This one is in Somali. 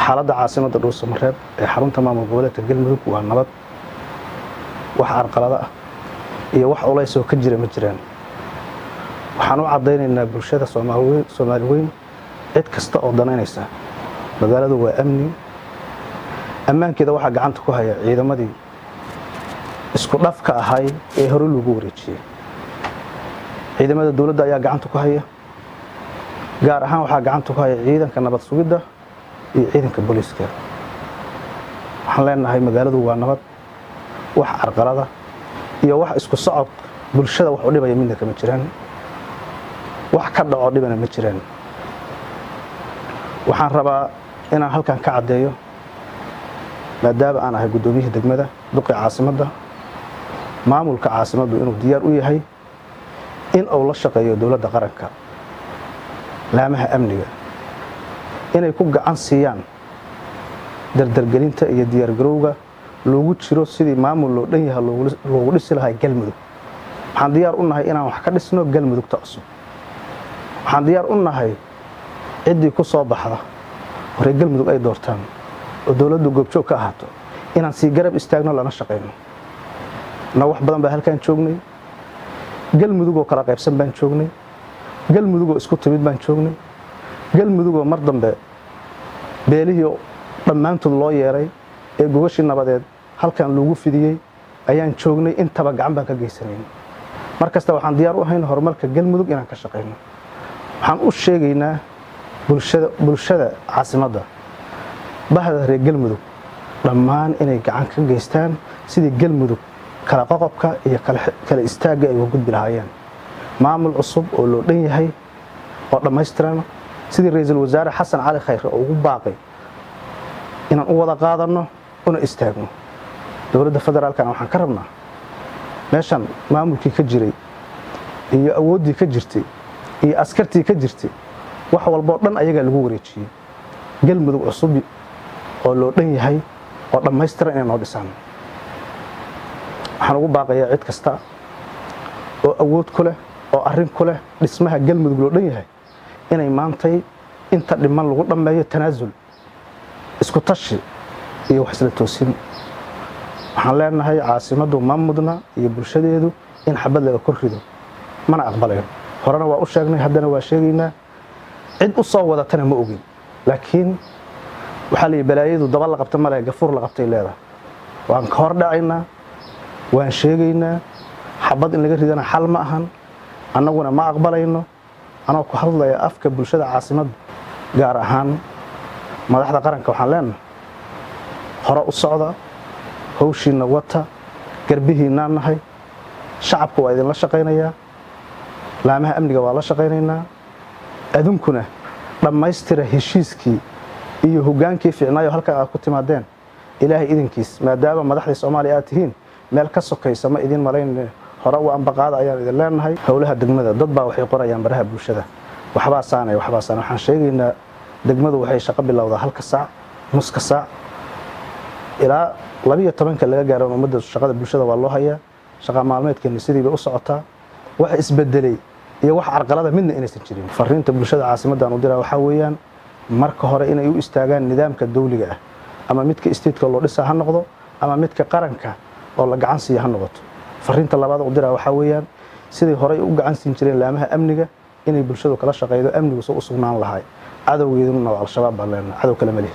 xaaladda caasimadda Dhuusamareeb ee xarunta maamul goboleedka Galmudug waa nabad wax arqalada ah iyo wax culays oo ka jira ma jiraan. waxaan u cadeynaynaa bulshada Soomaaliyeed cid kasta oo danaynaysa magaaladu waa amni ammaankeeda waxa gacanta ku haya ciidamadii isku dhafka ahay ee hore lagu wareejiyay. ciidamada dawladda ayaa gacanta ku haya gaar ahaan waxa gacanta ku haya ciidanka nabad sugidda iyo ciidanka booliska. waxaan leenahay magaaladu waa nabad wax arqalada iyo wax isku socod bulshada wax u dhibaya midna kama jiraan wax ka dhaco dhibana ma jiraan. waxaan rabaa inaan halkan ka cadeeyo maadaama aan ahay gudoomiyaha degmada duqi caasimadda maamulka caasimaddu inuu diyaar u yahay in uu la shaqeeyo dawladda qaranka laamaha amniga inay ku gacan siiyaan dardargelinta iyo diyaar garowga loogu jiro sidii maamul loo dhan yahay loogu dhisi lahaa Galmudug. waxaan diyaar u nahay inaan wax ka dhisno Galmudugta cusub. waxaan diyaar u nahay ciddii ku soo baxda hore Galmudug ay doortaan oo dawladdu goobjoog ka ahaato inaan si garab istaagno lana shaqeyno. wax badan baa halkan joognay Galmudug oo kala qaybsan baan joognay Galmudug oo isku timid baan joognay Galmudug oo mar dambe beelihii dhammaantood loo yeeray ee gogashii nabadeed halkan lagu fidiyay ayaan joognay intaba gacan baan ka geysanay. markasta waxaan diyaar u ahayn horumarka Galmudug inaan ka shaqeyno. waxaan u sheegaynaa bulshada caasimadda bahda reer Galmudug dhammaan inay gacan ka geystaan sidii Galmudug kala qoqobka iyo kala istaaga ay uga gudbi lahaayeen maamul cusub oo loo dhan yahay oo dhameystiran sidii ra'iisul wasaare Xasan Cali Khayre oo ugu baaqay inaan u wada qaadano una istaagno. dawladda federaalka waxaan ka rabnaa meeshan maamulkii ka jiray iyo awoodii ka jirtay iyo askartii ka jirtay wax walba oo dhan ayaga lagu wareejiyay Galmudug cusub oo loo dhan yahay oo dhameystiran inay noo dhisaan. waxaan ugu baaqayaa cid kasta oo awood ku leh oo arrin ku leh dhismaha Galmudug loo dhan yahay inay maantay inta dhiman lagu dhameeyo tanaasul isku tashi iyo wax isla toosin. waxaan leenahay caasimaddu ma mudna iyo bulshadeedu in xabad laga kor rido mana aqbalayo. horena waa u sheegnay haddana waa sheegaynaa cid u soo wadatana ma ogin laakiin waxa la balaayadu daba la qabta ma leh gafuur la qabtay leedahay. waan ka hor dhacaynaa waan sheegaynaa xabad in laga ridana xal ma ahan annaguna ma aqbalayno. anoo ku hadlaya afka bulshada caasimadda gaar ahaan madaxda qaranka waxaan leenahay hore u socda hawshiina wata garbihiina nahay shacabku waa idin la shaqeynayaa laamaha amniga waa la shaqeynaynaa adunkuna dhammaystira heshiiskii iyo hogaankii fiicnaayo halka aad ku timaadeen ilaahay idinkiis maadaama madaxda Soomaaliya aad tihiin meel ka sokaysa ma idin malayn hore u ambaqaad ayaan idin leenahay. hawlaha degmada dad baa waxay qorayaan baraha bulshada waxba saanay waxaan sheegaynaa degmadu waxay shaqo bilowdaa halka saac nuska saac ilaa 12 laga gaaro ummadda shaqada bulshada waa loo hayaa shaqa maalmeedkeena sidii bay u socotaa wax isbedelay iyo wax arqalada midna inaysan jirin. fariinta bulshada caasimadda aan u diraa waxa weeyaan marka hore inay u istaagaan nidaamka dawliga ah ama midka state-ka loo dhisaa ha noqdo ama midka qaranka oo la gacan siiyo ha noqoto. fariinta labaad u diraa waxa weeyaan sidii hore u gacan siin jireen laamaha amniga inay bulshadu kala shaqeeydo amnigu soo u sugnaan lahaay cadawgeeduna waa al-shabaab baa leenahay cadow kale ma leh.